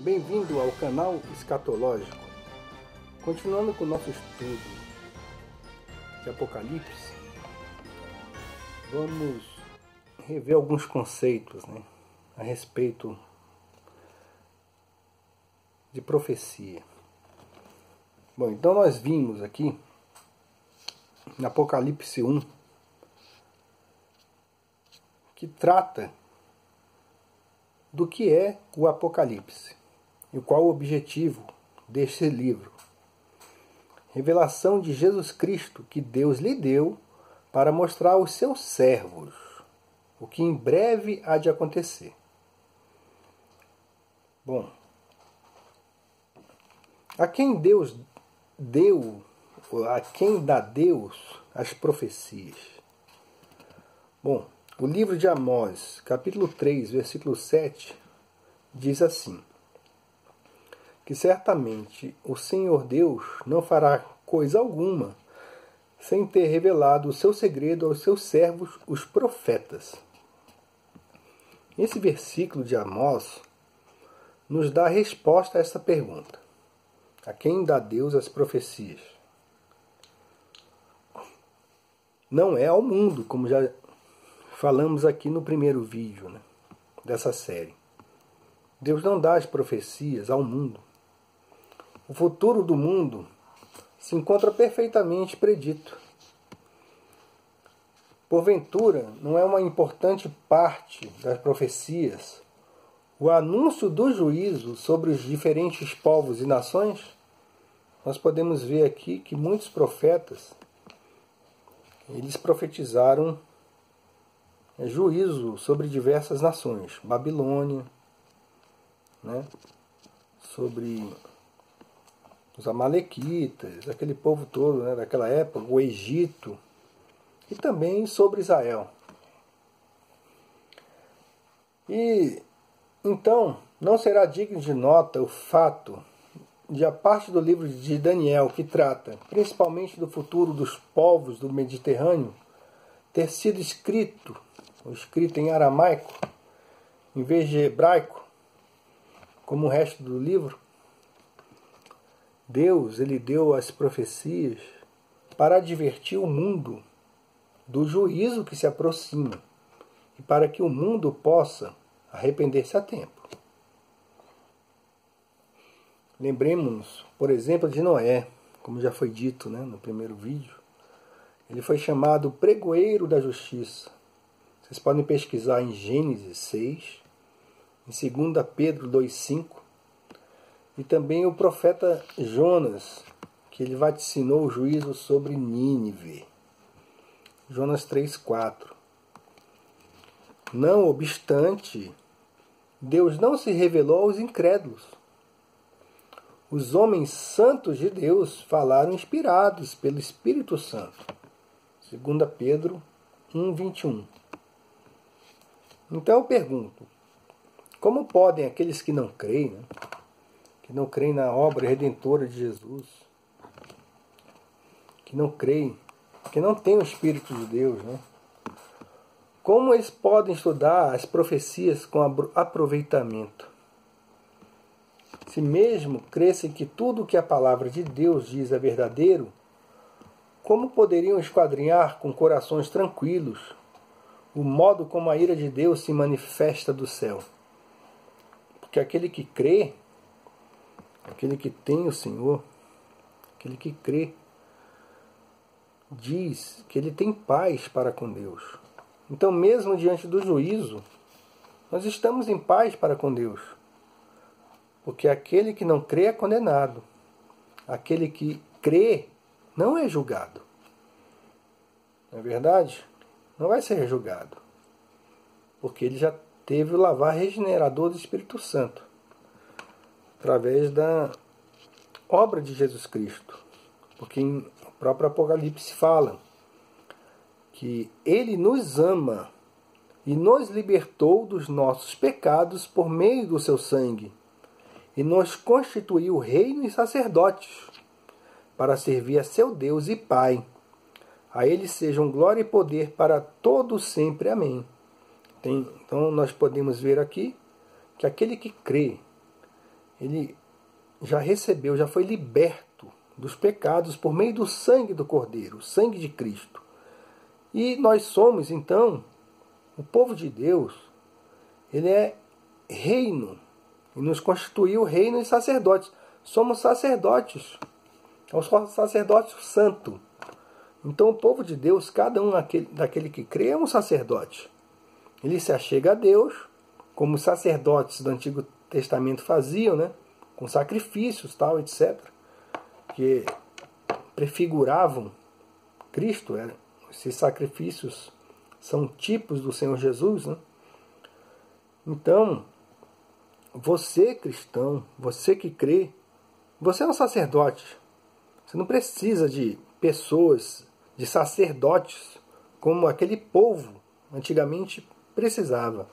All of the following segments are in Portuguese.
Bem-vindo ao canal Escatológico. Continuando com o nosso estudo de Apocalipse, vamos rever alguns conceitos, a respeito de profecia. Bom, então nós vimos aqui em Apocalipse 1 que trata do que é o Apocalipse e qual o objetivo deste livro. Revelação de Jesus Cristo que Deus lhe deu para mostrar aos seus servos o que em breve há de acontecer. Bom, a quem Deus deu, a quem dá Deus as profecias? Bom, o livro de Amós, capítulo 3, versículo 7, diz assim: que certamente o Senhor Deus não fará coisa alguma sem ter revelado o seu segredo aos seus servos, os profetas. Esse versículo de Amós nos dá a resposta a essa pergunta: a quem dá Deus as profecias? Não é ao mundo, como já falamos aqui no primeiro vídeo dessa série. Deus não dá as profecias ao mundo. O futuro do mundo se encontra perfeitamente predito. Porventura, não é uma importante parte das profecias o anúncio do juízo sobre os diferentes povos e nações? Nós podemos ver aqui que muitos profetas, eles profetizaram juízo sobre diversas nações. Babilônia, sobre os amalequitas, aquele povo todo daquela época, o Egito, e também sobre Israel. E então não será digno de nota o fato de a parte do livro de Daniel, que trata principalmente do futuro dos povos do Mediterrâneo, ter sido escrito em aramaico, em vez de hebraico, como o resto do livro. Deus, ele deu as profecias para advertir o mundo do juízo que se aproxima e para que o mundo possa arrepender-se a tempo. Lembremos-nos, por exemplo, de Noé, como já foi dito no primeiro vídeo. Ele foi chamado pregoeiro da justiça. Vocês podem pesquisar em Gênesis 6, em 2 Pedro 2,5, e também o profeta Jonas, que ele vaticinou o juízo sobre Nínive. Jonas 3,4. Não obstante, Deus não se revelou aos incrédulos. Os homens santos de Deus falaram inspirados pelo Espírito Santo. 2 Pedro 1,21. Então eu pergunto, como podem aqueles que não creem, que não creem na obra redentora de Jesus, que não creem, que não têm o Espírito de Deus, como eles podem estudar as profecias com aproveitamento? Se mesmo crescem que tudo o que a palavra de Deus diz é verdadeiro, como poderiam esquadrinhar com corações tranquilos o modo como a ira de Deus se manifesta do céu? Porque aquele que crê, aquele que tem o Senhor, aquele que crê, diz que ele tem paz para com Deus. Então, mesmo diante do juízo, nós estamos em paz para com Deus. Porque aquele que não crê é condenado. Aquele que crê não é julgado. Não é verdade? Não vai ser julgado. Porque ele já teve o lavar regenerador do Espírito Santo, através da obra de Jesus Cristo. Porque o próprio Apocalipse fala que ele nos ama e nos libertou dos nossos pecados por meio do seu sangue e nos constituiu reino e sacerdotes para servir a seu Deus e Pai. A ele sejam glória e poder para todos sempre. Amém. Então nós podemos ver aqui que aquele que crê, ele já recebeu, já foi liberto dos pecados por meio do sangue do Cordeiro, o sangue de Cristo. E nós somos, então, o povo de Deus, ele é reino, e nos constituiu reino e sacerdotes. Somos sacerdotes, é um sacerdócio santo. Então o povo de Deus, cada um daquele que crê, é um sacerdote. Ele se achega a Deus, como os sacerdotes do Antigo Testamento faziam, né? Com sacrifícios, tal, etc., que prefiguravam Cristo. Esses sacrifícios são tipos do Senhor Jesus, né? Então, você cristão, você que crê, você é um sacerdote. Você não precisa de pessoas, de sacerdotes, como aquele povo antigamente precisava.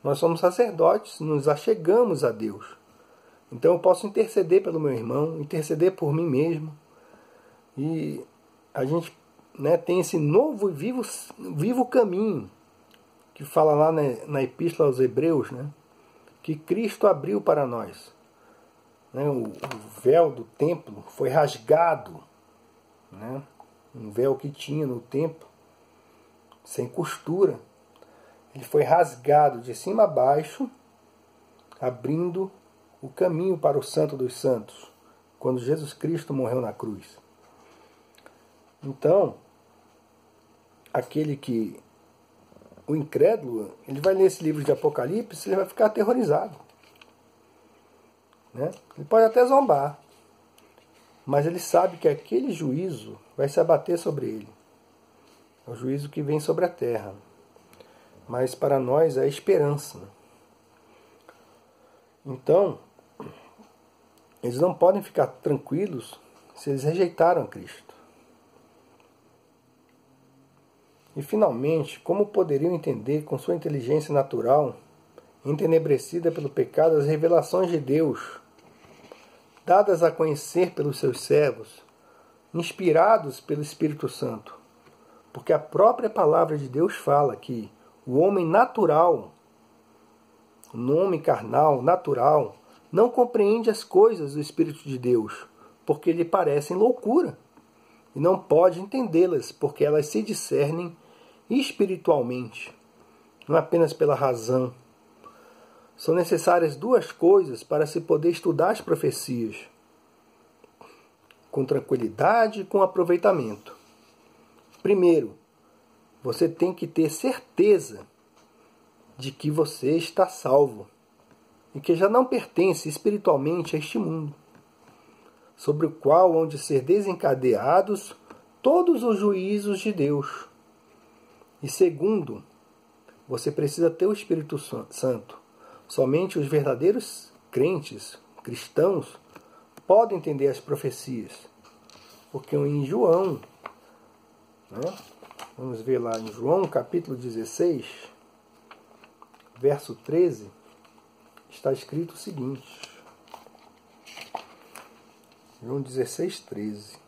Nós somos sacerdotes, nos achegamos a Deus. Então eu posso interceder pelo meu irmão, interceder por mim mesmo. E a gente, né, tem esse novo e vivo caminho, que fala lá na Epístola aos Hebreus, né, que Cristo abriu para nós. Né, o véu do templo foi rasgado, né, um véu que tinha no templo, sem costura. Ele foi rasgado de cima a baixo, abrindo o caminho para o Santo dos Santos, quando Jesus Cristo morreu na cruz. Então, o incrédulo, ele vai ler esse livro de Apocalipse e ele vai ficar aterrorizado. Né? Ele pode até zombar, mas ele sabe que aquele juízo vai se abater sobre ele. É o juízo que vem sobre a terra. Mas para nós é esperança. Então, eles não podem ficar tranquilos se eles rejeitaram Cristo. E finalmente, como poderiam entender com sua inteligência natural, entenebrecida pelo pecado, as revelações de Deus, dadas a conhecer pelos seus servos, inspirados pelo Espírito Santo? Porque a própria palavra de Deus fala que o homem natural, o homem carnal, natural, não compreende as coisas do Espírito de Deus, porque lhe parecem loucura, e não pode entendê-las, porque elas se discernem espiritualmente, não apenas pela razão. São necessárias duas coisas para se poder estudar as profecias, com tranquilidade e com aproveitamento. Primeiro, você tem que ter certeza de que você está salvo e que já não pertence espiritualmente a este mundo, sobre o qual hão de ser desencadeados todos os juízos de Deus. E segundo, você precisa ter o Espírito Santo. Somente os verdadeiros crentes, cristãos, podem entender as profecias. Porque em João, né, vamos ver lá em João capítulo 16, verso 13, está escrito o seguinte. João 16, 13.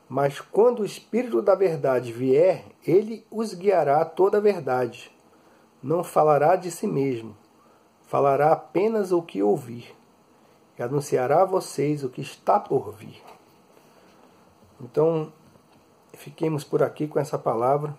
Mas quando o Espírito da verdade vier, ele os guiará a toda a verdade. Não falará de si mesmo, falará apenas o que ouvir, e anunciará a vocês o que está por vir. Então, fiquemos por aqui com essa palavra.